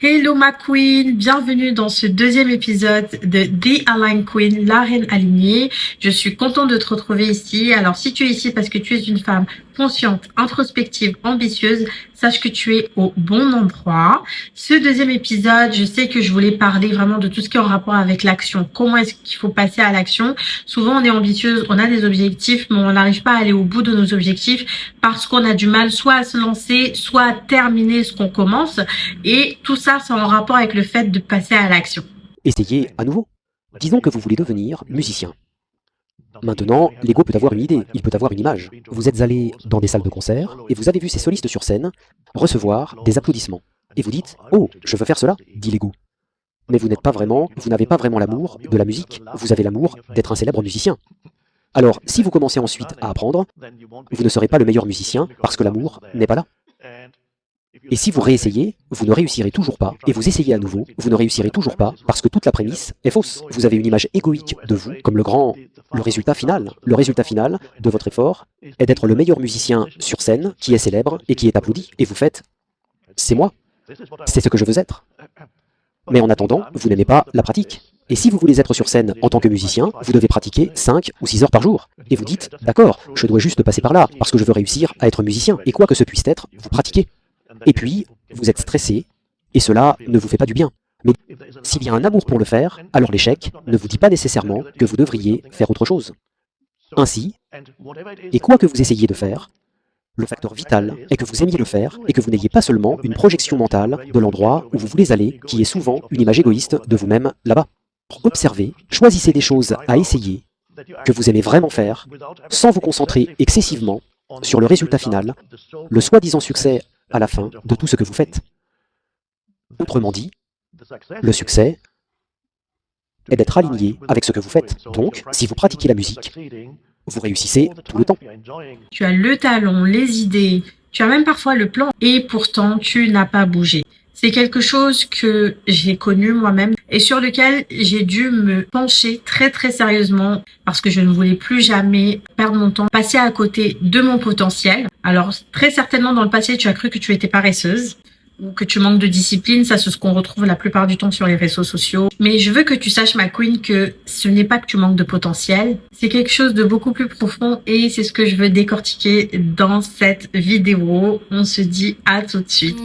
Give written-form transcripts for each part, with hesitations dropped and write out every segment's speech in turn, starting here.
Hello ma queen, bienvenue dans ce deuxième épisode de The Aligned Queen, la reine alignée. Je suis contente de te retrouver ici. Alors si tu es ici parce que tu es une femme consciente, introspective, ambitieuse, sache que tu es au bon endroit. Ce deuxième épisode, je sais que je voulais parler vraiment de tout ce qui est en rapport avec l'action. Comment est-ce qu'il faut passer à l'action? Souvent on est ambitieuse, on a des objectifs, mais on n'arrive pas à aller au bout de nos objectifs parce qu'on a du mal soit à se lancer, soit à terminer ce qu'on commence. Et tout ça, c'est en rapport avec le fait de passer à l'action. Essayez à nouveau. Disons que vous voulez devenir musicien. Maintenant, l'ego peut avoir une idée, il peut avoir une image. Vous êtes allé dans des salles de concert et vous avez vu ces solistes sur scène recevoir des applaudissements. Et vous dites « Oh, je veux faire cela », dit l'ego. Mais vous n'avez pas vraiment l'amour de la musique, vous avez l'amour d'être un célèbre musicien. Alors, si vous commencez ensuite à apprendre, vous ne serez pas le meilleur musicien parce que l'amour n'est pas là. Et si vous réessayez, vous ne réussirez toujours pas, et vous essayez à nouveau, vous ne réussirez toujours pas, parce que toute la prémisse est fausse. Vous avez une image égoïque de vous comme le résultat final. Le résultat final de votre effort est d'être le meilleur musicien sur scène, qui est célèbre et qui est applaudi. Et vous faites « c'est moi, c'est ce que je veux être ». Mais en attendant, vous n'aimez pas la pratique. Et si vous voulez être sur scène en tant que musicien, vous devez pratiquer 5 ou 6 heures par jour. Et vous dites « d'accord, je dois juste passer par là, parce que je veux réussir à être musicien. » Et quoi que ce puisse être, vous pratiquez. Et puis, vous êtes stressé, et cela ne vous fait pas du bien. Mais s'il y a un amour pour le faire, alors l'échec ne vous dit pas nécessairement que vous devriez faire autre chose. Ainsi, et quoi que vous essayiez de faire, le facteur vital est que vous aimiez le faire et que vous n'ayez pas seulement une projection mentale de l'endroit où vous voulez aller, qui est souvent une image égoïste de vous-même là-bas. Observez, choisissez des choses à essayer, que vous aimez vraiment faire, sans vous concentrer excessivement sur le résultat final, le soi-disant succès à la fin de tout ce que vous faites. Autrement dit, le succès est d'être aligné avec ce que vous faites. Donc, si vous pratiquez la musique, vous réussissez tout le temps. Tu as le talent, les idées, tu as même parfois le plan, et pourtant tu n'as pas bougé. C'est quelque chose que j'ai connu moi-même et sur lequel j'ai dû me pencher très très sérieusement parce que je ne voulais plus jamais perdre mon temps, passer à côté de mon potentiel. Alors très certainement dans le passé tu as cru que tu étais paresseuse ou que tu manques de discipline, ça c'est ce qu'on retrouve la plupart du temps sur les réseaux sociaux. Mais je veux que tu saches ma queen que ce n'est pas que tu manques de potentiel, c'est quelque chose de beaucoup plus profond et c'est ce que je veux décortiquer dans cette vidéo. On se dit à tout de suite.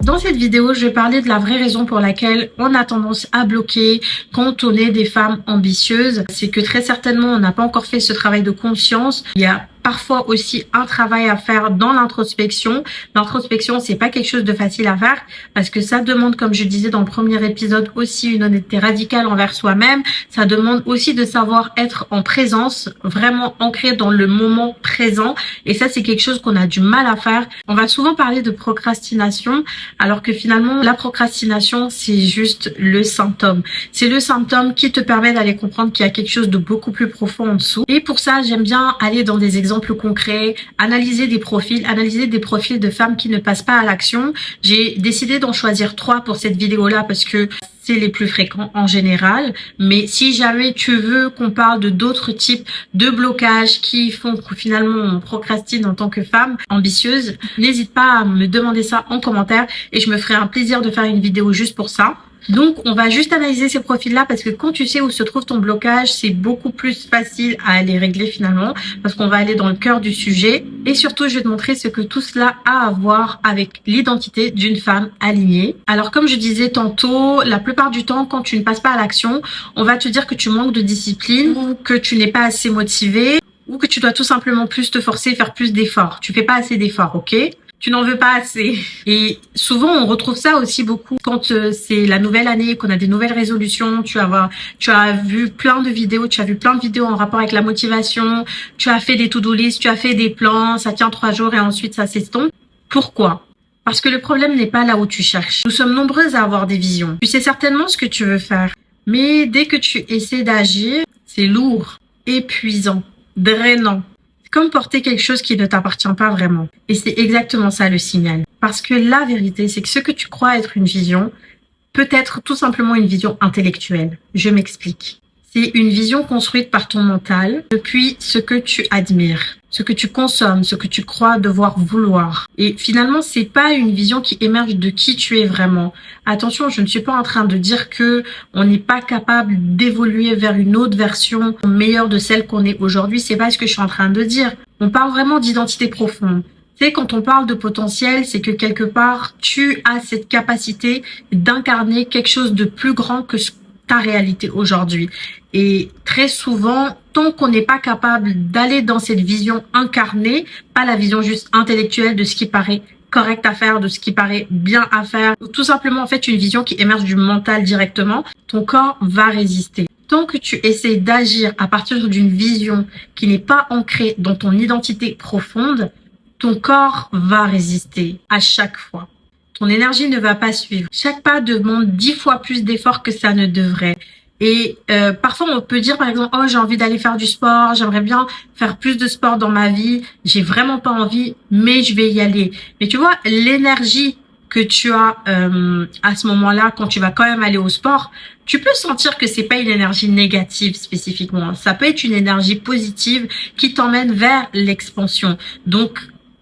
Dans cette vidéo, je vais parler de la vraie raison pour laquelle on a tendance à bloquer quand on est des femmes ambitieuses. C'est que très certainement, on n'a pas encore fait ce travail de conscience. Il y a parfois aussi un travail à faire dans l'introspection. L'introspection, c'est pas quelque chose de facile à faire parce que ça demande, comme je disais dans le premier épisode, aussi une honnêteté radicale envers soi-même. Ça demande aussi de savoir être en présence, vraiment ancré dans le moment présent. Et ça, c'est quelque chose qu'on a du mal à faire. On va souvent parler de procrastination, alors que finalement, la procrastination, c'est juste le symptôme. C'est le symptôme qui te permet d'aller comprendre qu'il y a quelque chose de beaucoup plus profond en dessous. Et pour ça, j'aime bien aller dans des exemples concrets, analyser des profils de femmes qui ne passent pas à l'action. J'ai décidé d'en choisir 3 pour cette vidéo-là parce que c'est les plus fréquents en général. Mais si jamais tu veux qu'on parle de d'autres types de blocages qui font que finalement on procrastine en tant que femme ambitieuse, n'hésite pas à me demander ça en commentaire et je me ferai un plaisir de faire une vidéo juste pour ça. Donc, on va juste analyser ces profils-là parce que quand tu sais où se trouve ton blocage, c'est beaucoup plus facile à les régler finalement parce qu'on va aller dans le cœur du sujet. Et surtout, je vais te montrer ce que tout cela a à voir avec l'identité d'une femme alignée. Alors, comme je disais tantôt, la plupart du temps, quand tu ne passes pas à l'action, on va te dire que tu manques de discipline ou que tu n'es pas assez motivé ou que tu dois tout simplement plus te forcer, faire plus d'efforts. Tu fais pas assez d'efforts, ok ? Tu n'en veux pas assez. Et souvent, on retrouve ça aussi beaucoup quand c'est la nouvelle année, qu'on a des nouvelles résolutions. Tu as vu plein de vidéos, en rapport avec la motivation. Tu as fait des to-do list, tu as fait des plans, ça tient 3 jours et ensuite ça s'estompe. Pourquoi? Parce que le problème n'est pas là où tu cherches. Nous sommes nombreuses à avoir des visions. Tu sais certainement ce que tu veux faire. Mais dès que tu essaies d'agir, c'est lourd, épuisant, drainant. Comme porter quelque chose qui ne t'appartient pas vraiment. Et c'est exactement ça le signal. Parce que la vérité, c'est que ce que tu crois être une vision peut être tout simplement une vision intellectuelle. Je m'explique. C'est une vision construite par ton mental depuis ce que tu admires, ce que tu consommes, ce que tu crois devoir vouloir. Et finalement, c'est pas une vision qui émerge de qui tu es vraiment. Attention, je ne suis pas en train de dire que on n'est pas capable d'évoluer vers une autre version meilleure de celle qu'on est aujourd'hui. C'est pas ce que je suis en train de dire. On parle vraiment d'identité profonde. Tu sais, quand on parle de potentiel, c'est que quelque part, tu as cette capacité d'incarner quelque chose de plus grand que ta réalité aujourd'hui. Et très souvent, tant qu'on n'est pas capable d'aller dans cette vision incarnée, pas la vision juste intellectuelle de ce qui paraît correct à faire, de ce qui paraît bien à faire, ou tout simplement en fait une vision qui émerge du mental directement, ton corps va résister. Tant que tu essaies d'agir à partir d'une vision qui n'est pas ancrée dans ton identité profonde, ton corps va résister à chaque fois. Ton énergie ne va pas suivre. Chaque pas demande 10 fois plus d'efforts que ça ne devrait. Et parfois, on peut dire, par exemple, « Oh, j'ai envie d'aller faire du sport, j'aimerais bien faire plus de sport dans ma vie, j'ai vraiment pas envie, mais je vais y aller. » Mais tu vois, l'énergie que tu as à ce moment-là, quand tu vas quand même aller au sport, tu peux sentir que c'est pas une énergie négative spécifiquement. Ça peut être une énergie positive qui t'emmène vers l'expansion. Donc,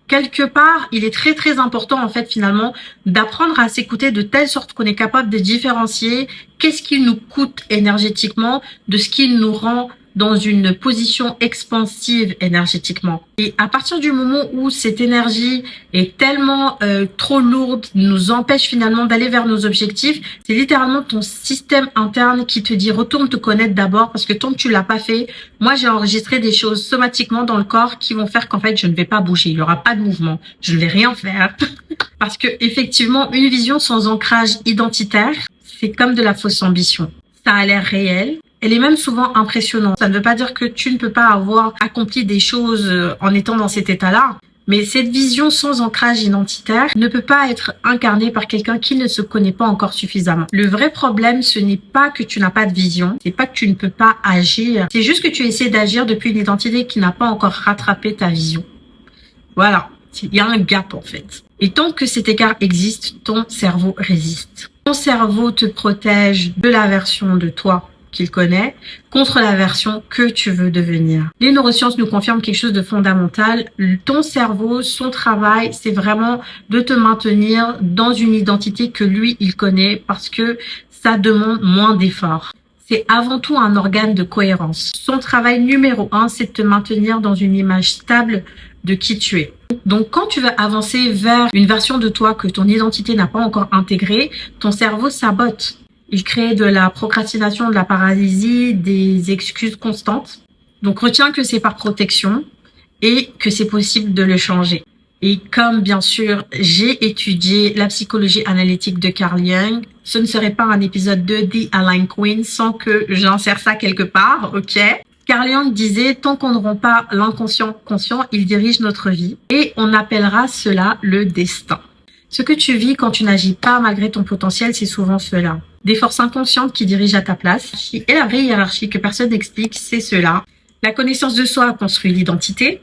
quelque part, il est très très important en fait finalement d'apprendre à s'écouter de telle sorte qu'on est capable de différencier qu'est-ce qui nous coûte énergétiquement de ce qui nous rend dans une position expansive énergétiquement. Et à partir du moment où cette énergie est tellement trop lourde, nous empêche finalement d'aller vers nos objectifs, c'est littéralement ton système interne qui te dit retourne te connaître d'abord parce que tant que tu l'as pas fait, moi j'ai enregistré des choses somatiquement dans le corps qui vont faire qu'en fait je ne vais pas bouger, il y aura pas de mouvement, je ne vais rien faire. Parce que effectivement, une vision sans ancrage identitaire, c'est comme de la fausse ambition. Ça a l'air réel. Elle est même souvent impressionnante. Ça ne veut pas dire que tu ne peux pas avoir accompli des choses en étant dans cet état-là. Mais cette vision sans ancrage identitaire ne peut pas être incarnée par quelqu'un qui ne se connaît pas encore suffisamment. Le vrai problème, ce n'est pas que tu n'as pas de vision, c'est pas que tu ne peux pas agir, c'est juste que tu essaies d'agir depuis une identité qui n'a pas encore rattrapé ta vision. Voilà, il y a un gap en fait. Et tant que cet écart existe, ton cerveau résiste. Ton cerveau te protège de la version de toi qu'il connaît contre la version que tu veux devenir. Les neurosciences nous confirment quelque chose de fondamental. Ton cerveau, son travail, c'est vraiment de te maintenir dans une identité que lui, il connaît parce que ça demande moins d'efforts. C'est avant tout un organe de cohérence. Son travail numéro 1, c'est de te maintenir dans une image stable de qui tu es. Donc, quand tu vas avancer vers une version de toi que ton identité n'a pas encore intégrée, ton cerveau sabote. Il crée de la procrastination, de la paralysie, des excuses constantes. Donc, retiens que c'est par protection et que c'est possible de le changer. Et comme, bien sûr, j'ai étudié la psychologie analytique de Carl Jung, ce ne serait pas un épisode de The Align Queen sans que j'insère ça quelque part, ok? Carl Jung disait, tant qu'on ne rend pas l'inconscient conscient, il dirige notre vie et on appellera cela le destin. Ce que tu vis quand tu n'agis pas malgré ton potentiel, c'est souvent cela. Des forces inconscientes qui dirigent à ta place. Et la vraie hiérarchie que personne n'explique, c'est cela. La connaissance de soi construit l'identité.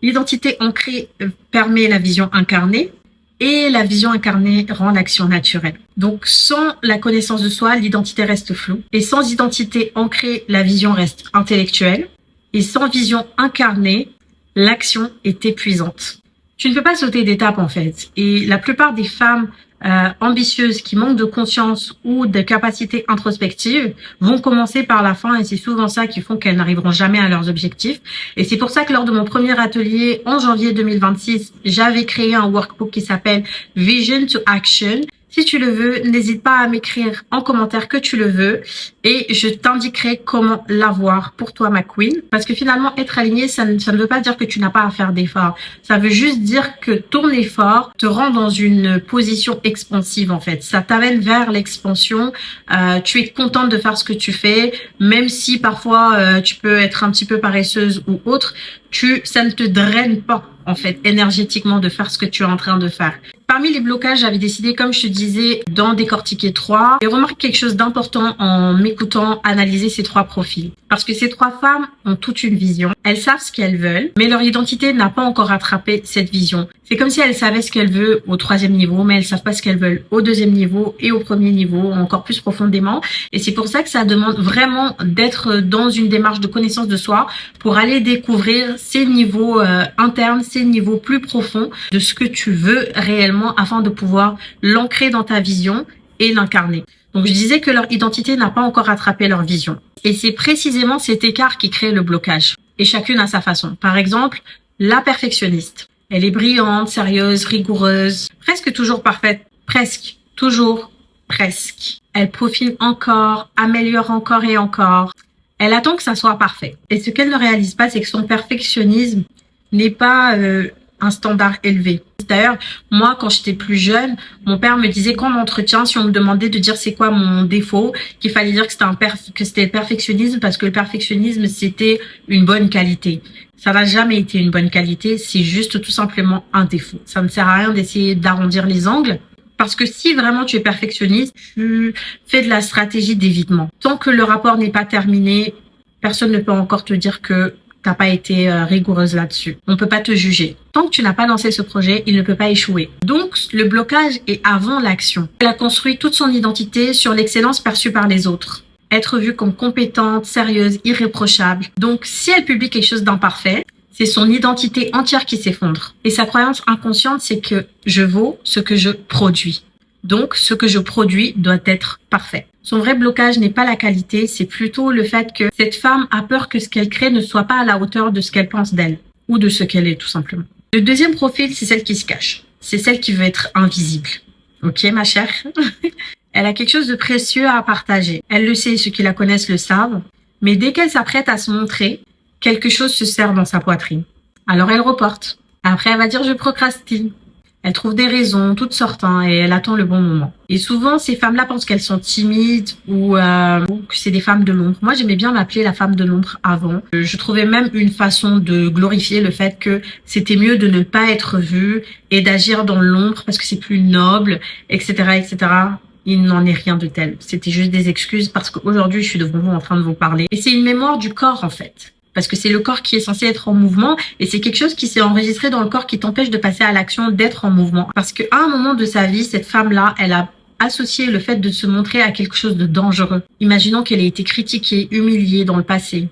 L'identité ancrée permet la vision incarnée. Et la vision incarnée rend l'action naturelle. Donc, sans la connaissance de soi, l'identité reste floue. Et sans identité ancrée, la vision reste intellectuelle. Et sans vision incarnée, l'action est épuisante. Tu ne peux pas sauter d'étape en fait. Et la plupart des femmes ambitieuses qui manquent de conscience ou de capacité introspective vont commencer par la fin et c'est souvent ça qui font qu'elles n'arriveront jamais à leurs objectifs. Et c'est pour ça que lors de mon premier atelier en janvier 2026, j'avais créé un workbook qui s'appelle Vision to Action. Si tu le veux, n'hésite pas à m'écrire en commentaire que tu le veux et je t'indiquerai comment l'avoir pour toi, ma queen. Parce que finalement, être aligné, ça ne veut pas dire que tu n'as pas à faire d'efforts. Ça veut juste dire que ton effort te rend dans une position expansive, en fait. Ça t'amène vers l'expansion. Tu es contente de faire ce que tu fais, même si parfois tu peux être un petit peu paresseuse ou autre. Ça ne te draine pas, en fait, énergétiquement de faire ce que tu es en train de faire. Parmi les blocages, j'avais décidé, comme je te disais, d'en décortiquer 3. Et remarque quelque chose d'important en m'écoutant analyser ces 3 profils. Parce que ces 3 femmes ont toute une vision. Elles savent ce qu'elles veulent, mais leur identité n'a pas encore attrapé cette vision. C'est comme si elles savaient ce qu'elles veulent au 3e niveau, mais elles savent pas ce qu'elles veulent au 2e niveau et au 1er niveau, encore plus profondément. Et c'est pour ça que ça demande vraiment d'être dans une démarche de connaissance de soi pour aller découvrir ces niveaux internes, ces niveaux plus profonds de ce que tu veux réellement afin de pouvoir l'ancrer dans ta vision et l'incarner. Donc je disais que leur identité n'a pas encore attrapé leur vision. Et c'est précisément cet écart qui crée le blocage. Et chacune à sa façon. Par exemple, la perfectionniste. Elle est brillante, sérieuse, rigoureuse, presque toujours parfaite. Presque. Toujours. Presque. Elle peaufine encore, améliore encore et encore. Elle attend que ça soit parfait. Et ce qu'elle ne réalise pas, c'est que son perfectionnisme n'est pas un standard élevé. D'ailleurs, moi, quand j'étais plus jeune, mon père me disait qu'en entretien, si on me demandait de dire c'est quoi mon défaut, qu'il fallait dire que c'était le perfectionnisme, parce que le perfectionnisme, c'était une bonne qualité. Ça n'a jamais été une bonne qualité, c'est juste tout simplement un défaut. Ça ne sert à rien d'essayer d'arrondir les angles, parce que si vraiment tu es perfectionniste, tu fais de la stratégie d'évitement. Tant que le rapport n'est pas terminé, personne ne peut encore te dire que t'as pas été rigoureuse là-dessus. On peut pas te juger. Tant que tu n'as pas lancé ce projet, il ne peut pas échouer. Donc, le blocage est avant l'action. Elle a construit toute son identité sur l'excellence perçue par les autres. Être vue comme compétente, sérieuse, irréprochable. Donc, si elle publie quelque chose d'imparfait, c'est son identité entière qui s'effondre. Et sa croyance inconsciente, c'est que je vaux ce que je produis. Donc, ce que je produis doit être parfait. Son vrai blocage n'est pas la qualité, c'est plutôt le fait que cette femme a peur que ce qu'elle crée ne soit pas à la hauteur de ce qu'elle pense d'elle, ou de ce qu'elle est tout simplement. Le deuxième profil, c'est celle qui se cache. C'est celle qui veut être invisible. Ok, ma chère? Elle a quelque chose de précieux à partager. Elle le sait, ceux qui la connaissent le savent. Mais dès qu'elle s'apprête à se montrer, quelque chose se serre dans sa poitrine. Alors elle reporte. Après, elle va dire « je procrastine ». Elle trouve des raisons, toutes sortes, et elle attend le bon moment. Et souvent, ces femmes-là pensent qu'elles sont timides ou que c'est des femmes de l'ombre. Moi, j'aimais bien m'appeler la femme de l'ombre avant. Je trouvais même une façon de glorifier le fait que c'était mieux de ne pas être vue et d'agir dans l'ombre parce que c'est plus noble, etc., etc. Il n'en est rien de tel. C'était juste des excuses parce qu'aujourd'hui, je suis devant vous en train de vous parler. Et c'est une mémoire du corps, en fait. Parce que c'est le corps qui est censé être en mouvement et c'est quelque chose qui s'est enregistré dans le corps qui t'empêche de passer à l'action, d'être en mouvement. Parce qu'à un moment de sa vie, cette femme-là, elle a associé le fait de se montrer à quelque chose de dangereux. Imaginons qu'elle ait été critiquée, humiliée dans le passé,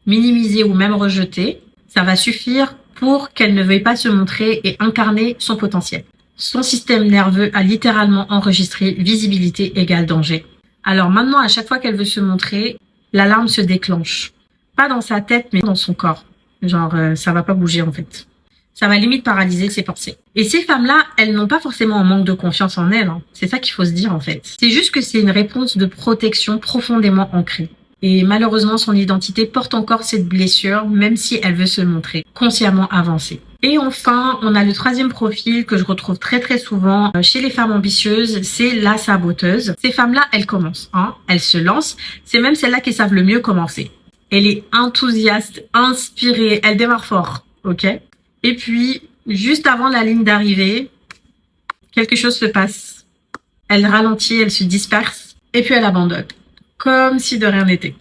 minimisée ou même rejetée. Ça va suffire pour qu'elle ne veuille pas se montrer et incarner son potentiel. Son système nerveux a littéralement enregistré visibilité égale danger. Alors maintenant, à chaque fois qu'elle veut se montrer, l'alarme se déclenche. Pas dans sa tête, mais dans son corps. Genre, ça va pas bouger en fait. Ça va limite paralyser ses pensées. Et ces femmes-là, elles n'ont pas forcément un manque de confiance en elles. C'est ça qu'il faut se dire en fait. C'est juste que c'est une réponse de protection profondément ancrée. Et malheureusement, son identité porte encore cette blessure, même si elle veut se montrer consciemment avancée. Et enfin, on a le troisième profil que je retrouve très très souvent chez les femmes ambitieuses, c'est la saboteuse. Ces femmes-là, elles commencent, elles se lancent. C'est même celles-là qui savent le mieux commencer. Elle est enthousiaste, inspirée, elle démarre fort, ok? Et puis, juste avant la ligne d'arrivée, quelque chose se passe. Elle ralentit, elle se disperse, et puis elle abandonne. Comme si de rien n'était.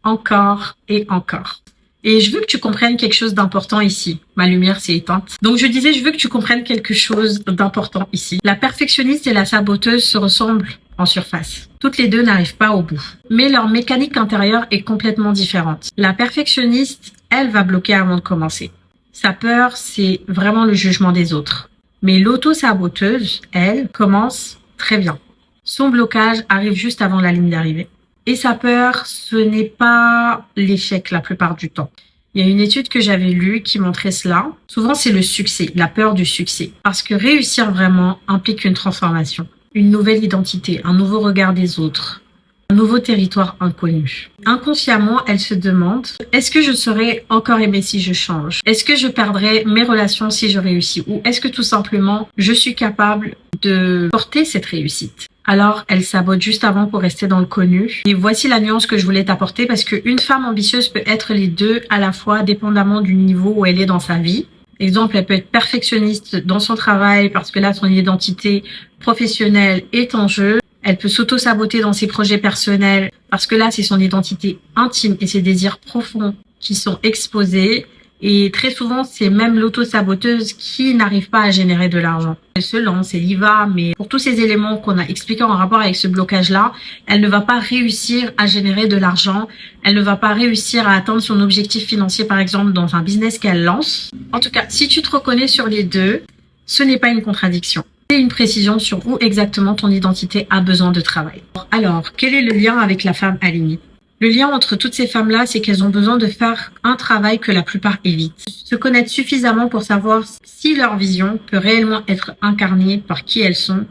Encore et encore. Et je veux que tu comprennes quelque chose d'important ici. Ma lumière s'est éteinte. Donc je disais, je veux que tu comprennes quelque chose d'important ici. La perfectionniste et la saboteuse se ressemblent en surface. Toutes les deux n'arrivent pas au bout. Mais leur mécanique intérieure est complètement différente. La perfectionniste, elle va bloquer avant de commencer. Sa peur, c'est vraiment le jugement des autres. Mais l'auto-saboteuse, elle, commence très bien. Son blocage arrive juste avant la ligne d'arrivée. Et sa peur, ce n'est pas l'échec la plupart du temps. Il y a une étude que j'avais lue qui montrait cela. Souvent, c'est le succès, la peur du succès. Parce que réussir vraiment implique une transformation, une nouvelle identité, un nouveau regard des autres, un nouveau territoire inconnu. Inconsciemment, elle se demande, est-ce que je serais encore aimée si je change? Est-ce que je perdrais mes relations si je réussis? Ou est-ce que tout simplement, je suis capable de porter cette réussite? Alors, elle sabote juste avant pour rester dans le connu. Et voici la nuance que je voulais t'apporter parce qu'une femme ambitieuse peut être les deux à la fois, dépendamment du niveau où elle est dans sa vie. Exemple, elle peut être perfectionniste dans son travail parce que là, son identité professionnelle est en jeu. Elle peut s'auto-saboter dans ses projets personnels parce que là, c'est son identité intime et ses désirs profonds qui sont exposés. Et très souvent, c'est même l'auto-saboteuse qui n'arrive pas à générer de l'argent. Elle se lance, elle y va, mais pour tous ces éléments qu'on a expliqués en rapport avec ce blocage-là, elle ne va pas réussir à générer de l'argent. Elle ne va pas réussir à atteindre son objectif financier, par exemple, dans un business qu'elle lance. En tout cas, si tu te reconnais sur les deux, ce n'est pas une contradiction. C'est une précision sur où exactement ton identité a besoin de travail. Alors, quel est le lien avec la femme alignée ? Le lien entre toutes ces femmes-là, c'est qu'elles ont besoin de faire un travail que la plupart évitent. Se connaître suffisamment pour savoir si leur vision peut réellement être incarnée par qui elles sont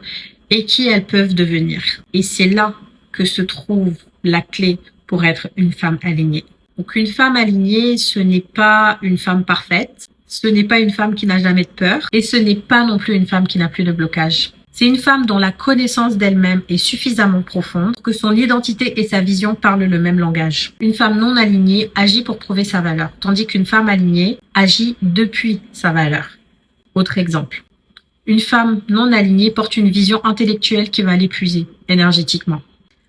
et qui elles peuvent devenir. Et c'est là que se trouve la clé pour être une femme alignée. Donc une femme alignée, ce n'est pas une femme parfaite, ce n'est pas une femme qui n'a jamais de peur et ce n'est pas non plus une femme qui n'a plus de blocage. C'est une femme dont la connaissance d'elle-même est suffisamment profonde pour que son identité et sa vision parlent le même langage. Une femme non alignée agit pour prouver sa valeur, tandis qu'une femme alignée agit depuis sa valeur. Autre exemple. Une femme non alignée porte une vision intellectuelle qui va l'épuiser énergétiquement,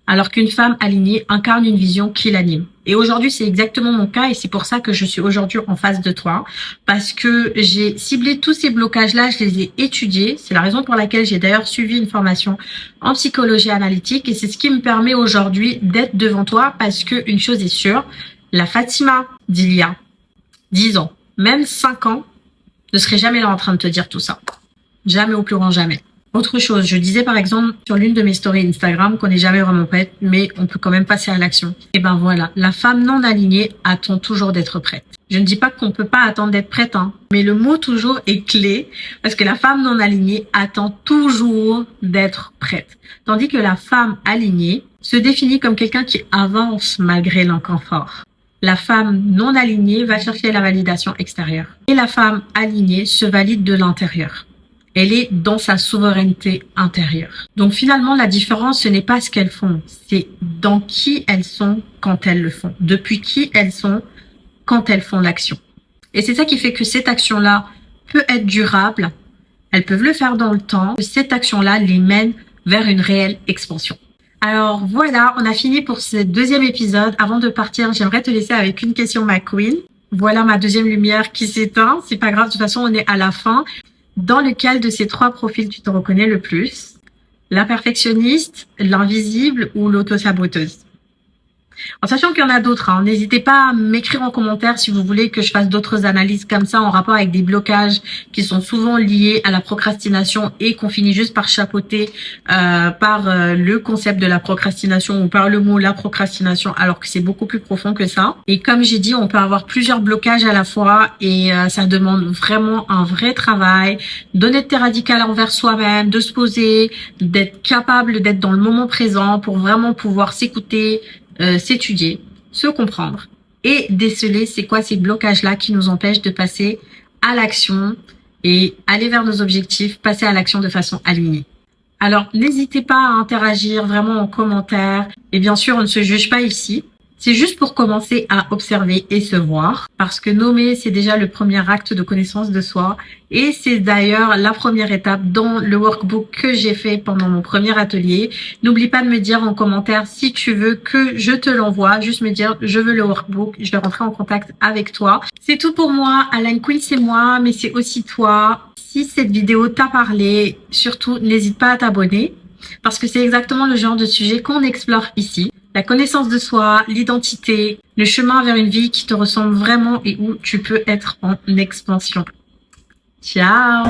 alors qu'une femme alignée incarne une vision qui l'anime. Et aujourd'hui, c'est exactement mon cas et c'est pour ça que je suis aujourd'hui en face de toi, parce que j'ai ciblé tous ces blocages-là, je les ai étudiés. C'est la raison pour laquelle j'ai d'ailleurs suivi une formation en psychologie analytique et c'est ce qui me permet aujourd'hui d'être devant toi, parce que une chose est sûre, la Fatima d'il y a 10 ans, même 5 ans, ne serait jamais là en train de te dire tout ça. Jamais, au plus grand jamais. Autre chose, je disais par exemple sur l'une de mes stories Instagram qu'on n'est jamais vraiment prête, mais on peut quand même passer à l'action. Et ben voilà, la femme non alignée attend toujours d'être prête. Je ne dis pas qu'on peut pas attendre d'être prête, mais le mot toujours est clé parce que la femme non alignée attend toujours d'être prête. Tandis que la femme alignée se définit comme quelqu'un qui avance malgré l'inconfort. La femme non alignée va chercher la validation extérieure. Et la femme alignée se valide de l'intérieur. Elle est dans sa souveraineté intérieure. Donc finalement, la différence, ce n'est pas ce qu'elles font, c'est dans qui elles sont quand elles le font, depuis qui elles sont quand elles font l'action. Et c'est ça qui fait que cette action-là peut être durable, elles peuvent le faire dans le temps, que cette action-là les mène vers une réelle expansion. Alors voilà, on a fini pour ce deuxième épisode. Avant de partir, j'aimerais te laisser avec une question, ma queen. Voilà ma deuxième lumière qui s'éteint, c'est pas grave, de toute façon on est à la fin. Dans lequel de ces 3 profils tu te reconnais le plus? La perfectionniste, l'invisible ou l'auto-saboteuse? En sachant qu'il y en a d'autres, n'hésitez pas à m'écrire en commentaire si vous voulez que je fasse d'autres analyses comme ça en rapport avec des blocages qui sont souvent liés à la procrastination et qu'on finit juste par chapeauter par le concept de la procrastination ou par le mot la procrastination, alors que c'est beaucoup plus profond que ça. Et comme j'ai dit, on peut avoir plusieurs blocages à la fois et ça demande vraiment un vrai travail, d'honnêteté radicale envers soi-même, de se poser, d'être capable d'être dans le moment présent pour vraiment pouvoir s'écouter, s'étudier, se comprendre et déceler c'est quoi ces blocages-là qui nous empêchent de passer à l'action et aller vers nos objectifs, passer à l'action de façon alignée. Alors, n'hésitez pas à interagir vraiment en commentaire. Et bien sûr, on ne se juge pas ici. C'est juste pour commencer à observer et se voir. Parce que nommer, c'est déjà le premier acte de connaissance de soi. Et c'est d'ailleurs la première étape dans le workbook que j'ai fait pendant mon premier atelier. N'oublie pas de me dire en commentaire si tu veux que je te l'envoie. Juste me dire, je veux le workbook. Je vais rentrer en contact avec toi. C'est tout pour moi. Align Queen, c'est moi, mais c'est aussi toi. Si cette vidéo t'a parlé, surtout, n'hésite pas à t'abonner. Parce que c'est exactement le genre de sujet qu'on explore ici. La connaissance de soi, l'identité, le chemin vers une vie qui te ressemble vraiment et où tu peux être en expansion. Ciao!